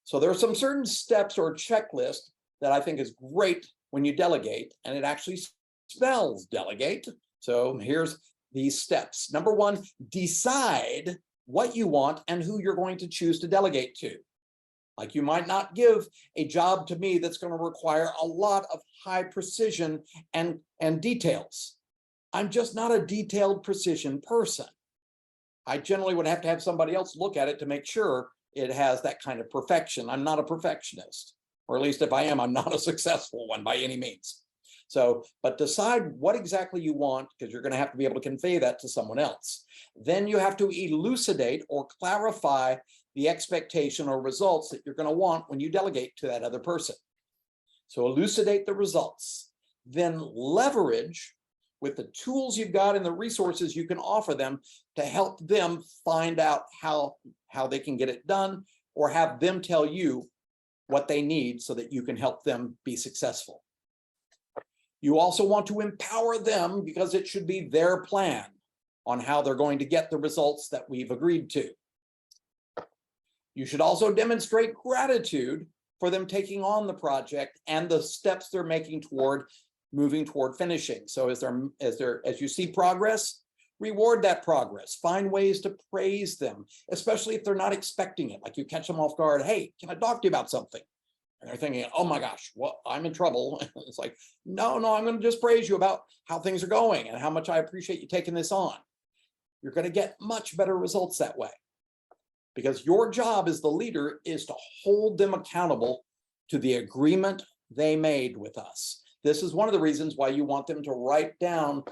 So there are some certain steps or checklist that I think is great when you delegate, and it actually spells delegate. So here's these steps. Number one, decide what you want and who you're going to choose to delegate to. Like, you might not give a job to me that's going to require a lot of high precision and details. I'm just not a detailed precision person. I generally would have to have somebody else look at it to make sure it has that kind of perfection. I'm not a perfectionist, or at least if I am, I'm not a successful one by any means. So, but decide what exactly you want, because you're going to have to be able to convey that to someone else. Then you have to elucidate or clarify the expectation or results that you're going to want when you delegate to that other person. So elucidate the results, then leverage with the tools you've got and the resources you can offer them to help them find out how they can get it done, or have them tell you what they need so that you can help them be successful. You also want to empower them, because it should be their plan on how they're going to get the results that we've agreed to. You should also demonstrate gratitude for them taking on the project and the steps they're making toward moving toward finishing. So as you see progress, reward that progress. Find ways to praise them, especially if they're not expecting it. Like, you catch them off guard. Hey, can I talk to you about something? And they're thinking, oh my gosh, well, I'm in trouble. It's like, no, I'm going to just praise you about how things are going and how much I appreciate you taking this on. You're going to get much better results that way, because your job as the leader is to hold them accountable to the agreement they made with us. This is one of the reasons why you want them to write down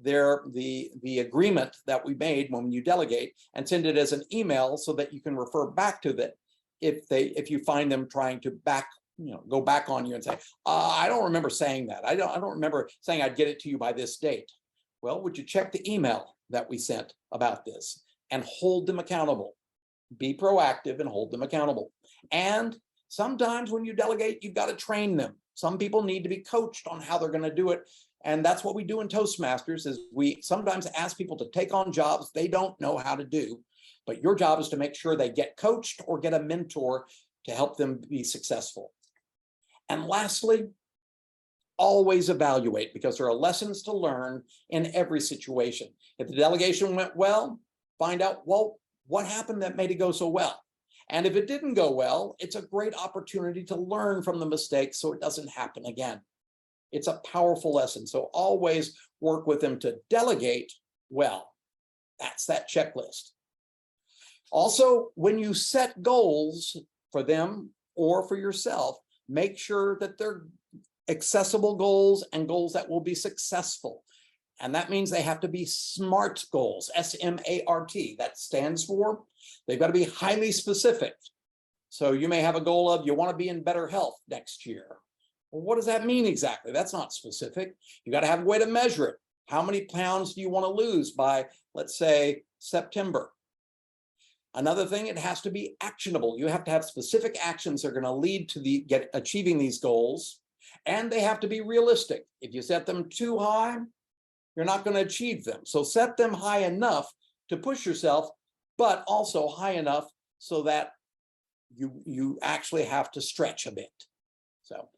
the agreement that we made when you delegate, and send it as an email so that you can refer back to that if you find them trying to go back on you and say, I don't remember saying that. I don't remember saying I'd get it to you by this date. Well, would you check the email that we sent about this, and hold them accountable? Be proactive and hold them accountable. And sometimes when you delegate, you've got to train them. Some people need to be coached on how they're going to do it. And that's what we do in Toastmasters, is we sometimes ask people to take on jobs they don't know how to do. But your job is to make sure they get coached or get a mentor to help them be successful. And lastly, always evaluate, because there are lessons to learn in every situation. If the delegation went well, find out, well, what happened that made it go so well? And if it didn't go well, it's a great opportunity to learn from the mistakes so it doesn't happen again. It's a powerful lesson. So always work with them to delegate well. That's that checklist. Also, when you set goals for them or for yourself, make sure that they're accessible goals and goals that will be successful. And that means they have to be SMART goals, S-M-A-R-T. That stands for, they've got to be highly specific. So you may have a goal of, you want to be in better health next year. Well, what does that mean exactly? That's not specific. You got to have a way to measure it. How many pounds do you want to lose by, let's say, September? Another thing, it has to be actionable. You have to have specific actions that are going to lead to achieving these goals, and they have to be realistic. If you set them too high, you're not going to achieve them. So set them high enough to push yourself, but also high enough so that you actually have to stretch a bit. So,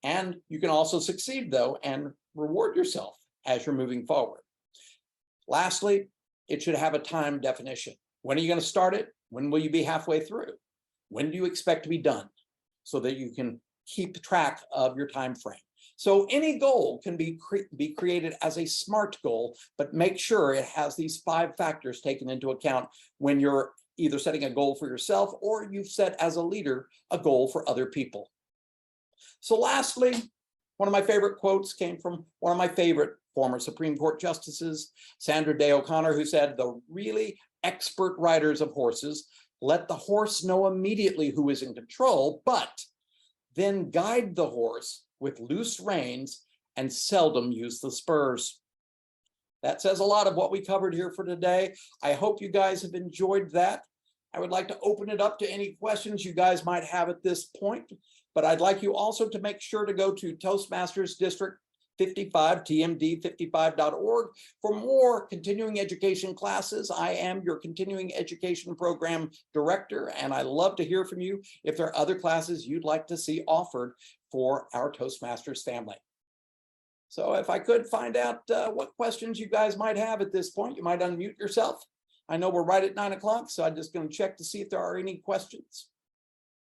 and you can also succeed though, and reward yourself as you're moving forward. Lastly, it should have a time definition. When are you going to start it? When will you be halfway through? When do you expect to be done? So that you can keep track of your time frame. So any goal can be created as a SMART goal, but make sure it has these 5 factors taken into account when you're either setting a goal for yourself, or you've set as a leader a goal for other people. So lastly, one of my favorite quotes came from one of my favorite former Supreme Court justices, Sandra Day O'Connor, who said, "The really expert riders of horses let the horse know immediately who is in control, but then guide the horse with loose reins and seldom use the spurs." That says a lot of what we covered here for today. I hope you guys have enjoyed that. I would like to open it up to any questions you guys might have at this point, but I'd like you also to make sure to go to Toastmasters District 55, tmd55.org. For more continuing education classes, I am your continuing education program director, and I love to hear from you if there are other classes you'd like to see offered for our Toastmasters family. So if I could find out what questions you guys might have at this point, you might unmute yourself. I know we're right at 9 o'clock, so I'm just going to check to see if there are any questions.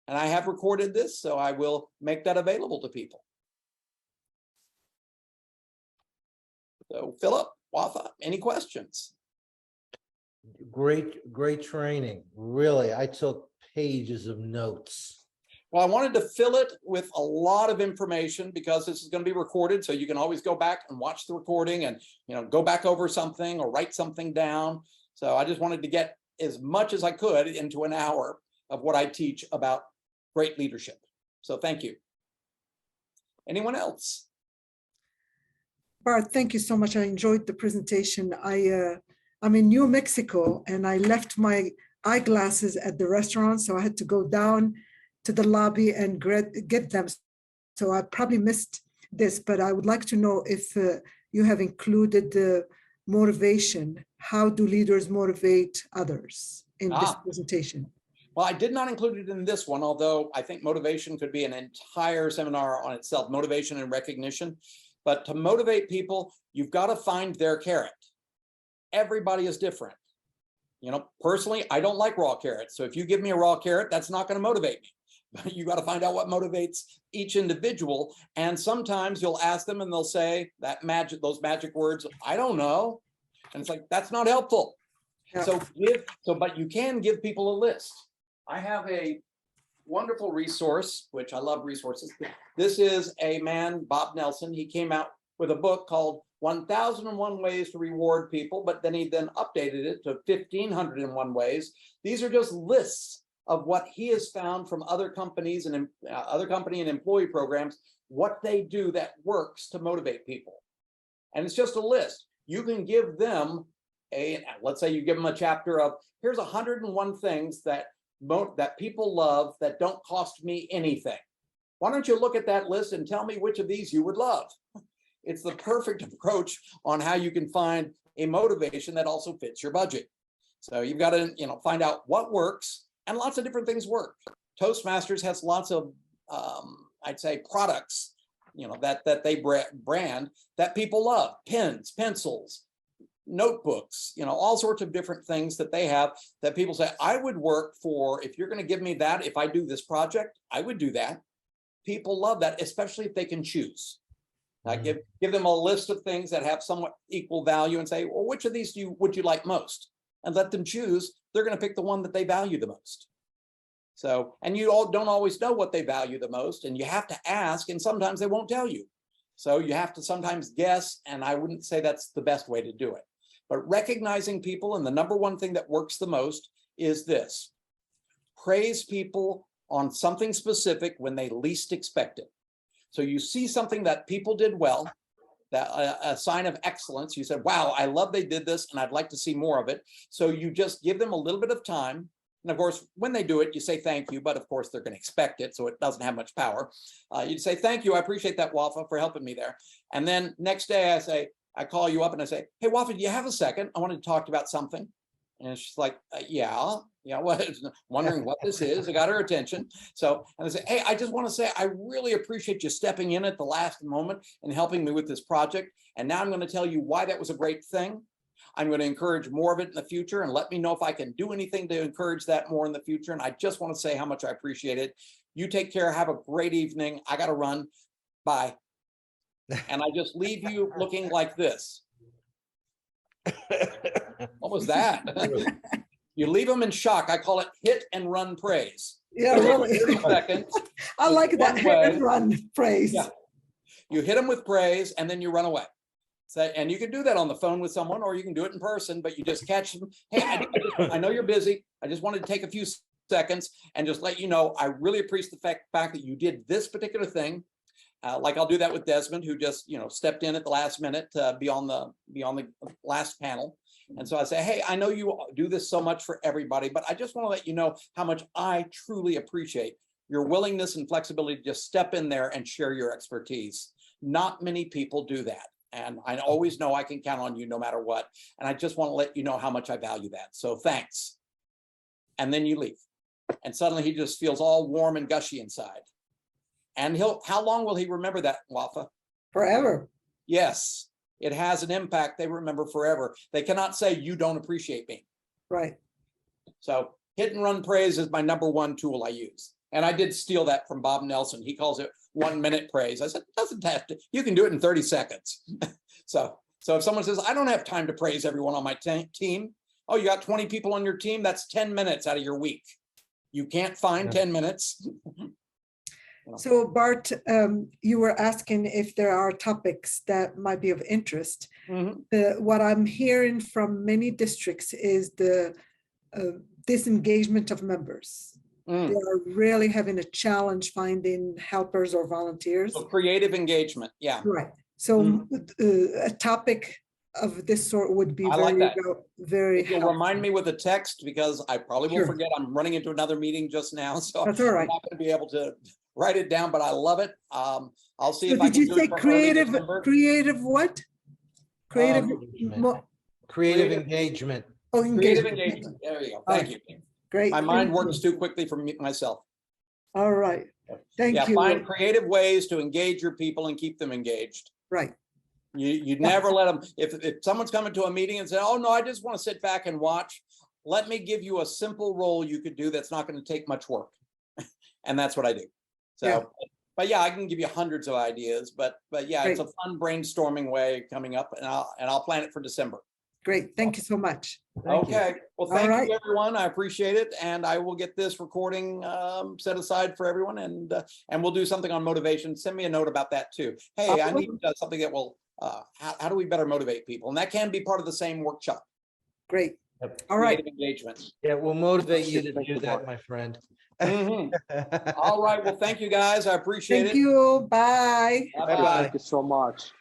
And I have recorded this, so I will make that available to people. So Philip, Wafa, any questions? Great training. Really, I took pages of notes. Well, I wanted to fill it with a lot of information because this is going to be recorded, so you can always go back and watch the recording and, you know, go back over something or write something down. So I just wanted to get as much as I could into an hour of what I teach about great leadership. So thank you. Anyone else? Bart, thank you so much. I enjoyed the presentation. I'm in New Mexico and I left my eyeglasses at the restaurant, so I had to go down to the lobby and get them. So I probably missed this, but I would like to know if you have included the motivation. How do leaders motivate others in this presentation? Well, I did not include it in this one, although I think motivation could be an entire seminar on itself, motivation and recognition. But to motivate people, you've got to find their carrot. Everybody is different. You know, personally, I don't like raw carrots. So if you give me a raw carrot, that's not going to motivate me. But you got to find out what motivates each individual. And sometimes you'll ask them and they'll say those magic words, I don't know. And it's like, that's not helpful. Yeah. But you can give people a list. I have a wonderful resource, which I love resources. This is a man, Bob Nelson. He came out with a book called 1001 Ways to Reward People, but then he updated it to 1501 Ways. These are just lists of what he has found from other companies and company and employee programs, what they do that works to motivate people. And it's just a list. You can give them let's say you give them a chapter of, here's 101 things that people love that don't cost me anything. Why don't you look at that list and tell me which of these you would love? It's the perfect approach on how you can find a motivation that also fits your budget. So you've got to, find out what works, and lots of different things work. Toastmasters has lots of, I'd say, products, that they brand that people love: pens, pencils, notebooks, all sorts of different things that they have that people say, I would work for, if you're going to give me that, if I do this project, I would do that. People love that, especially if they can choose. I give them a list of things that have somewhat equal value and say, well, which of these would you like most? And let them choose. They're going to pick the one that they value the most. So, and you all don't always know what they value the most, and you have to ask, and sometimes they won't tell you. So you have to sometimes guess, and I wouldn't say that's the best way to do it. But recognizing people, and the number one thing that works the most is this: praise people on something specific when they least expect it. So you see something that people did well, that a sign of excellence. You said, wow, I love they did this and I'd like to see more of it. So you just give them a little bit of time. And of course, when they do it, you say thank you, but of course they're going to expect it, so it doesn't have much power. You'd say, thank you, I appreciate that, Wafa, for helping me there. And then next day I call you up and I say, hey, Wafa, do you have a second? I wanted to talk about something. And she's like, yeah, wondering what this is. I got her attention. So, and I say, hey, I just want to say, I really appreciate you stepping in at the last moment and helping me with this project. And now I'm going to tell you why that was a great thing. I'm going to encourage more of it in the future, and let me know if I can do anything to encourage that more in the future. And I just want to say how much I appreciate it. You take care. Have a great evening. I got to run. Bye. And I just leave you looking like this. What was that? You leave them in shock. I call it hit and run praise. Yeah, really. 30 seconds. I like that hit and run praise. Yeah. You hit them with praise and then you run away. So, and you can do that on the phone with someone, or you can do it in person, but you just catch them. Hey, I know you're busy. I just wanted to take a few seconds and just let you know, I really appreciate the fact that you did this particular thing. Like I'll do that with Desmond, who just stepped in at the last minute to be on the last panel. And so I say, hey, I know you do this so much for everybody, but I just want to let you know how much I truly appreciate your willingness and flexibility to just step in there and share your expertise. Not many people do that. And I always know I can count on you no matter what. And I just want to let you know how much I value that. So thanks. And then you leave. And suddenly he just feels all warm and gushy inside. And how long will he remember that, Wafa? Forever. Yes, it has an impact they remember forever. They cannot say you don't appreciate me. Right. So hit and run praise is my #1 tool I use. And I did steal that from Bob Nelson. He calls it 1 minute praise. I said, it doesn't have to, you can do it in 30 seconds. So if someone says, I don't have time to praise everyone on my team. Oh, you got 20 people on your team. That's 10 minutes out of your week. You can't find 10 minutes. So Bart, you were asking if there are topics that might be of interest. What I'm hearing from many districts is the disengagement of members. They are really having a challenge finding helpers or volunteers. So creative engagement, yeah. Right. So a topic of this sort would be very You'll remind me with a text because I probably will Sure. forget. I'm running into another meeting just now, so That's all right. I'm not going to be able to write it down, but I love it. I'll see So if I did can you do say it for early December. creative what? Creative, Creative engagement. oh, Creative engagement. engagement. There you go. Thank you. Great. My mind thank works you. too quickly for myself. All right. Thank Yeah, you. find creative ways to engage your people and keep them engaged. Right. You never let them, if someone's coming to a meeting and say, oh no, I just want to sit back and watch. Let me give you a simple role you could do that's not going to take much work. And that's what I do. So, Yeah. but yeah, I can give you hundreds of ideas, but yeah, Great. it's a fun brainstorming way coming up, and I'll plan it for December. Great. Thank you so much. Okay. Well, thank right. you, everyone. I appreciate it. And I will get this recording set aside for everyone, and we'll do something on motivation. Send me a note about that too. Hey, I need something that will, how do we better motivate people? And that can be part of the same workshop. Great. Yep. All right. Creative engagement. Yeah, we'll motivate you to do that, my friend. All right. Well, thank you guys. I appreciate it. Thank you. Bye. Bye-bye. Thank you so much.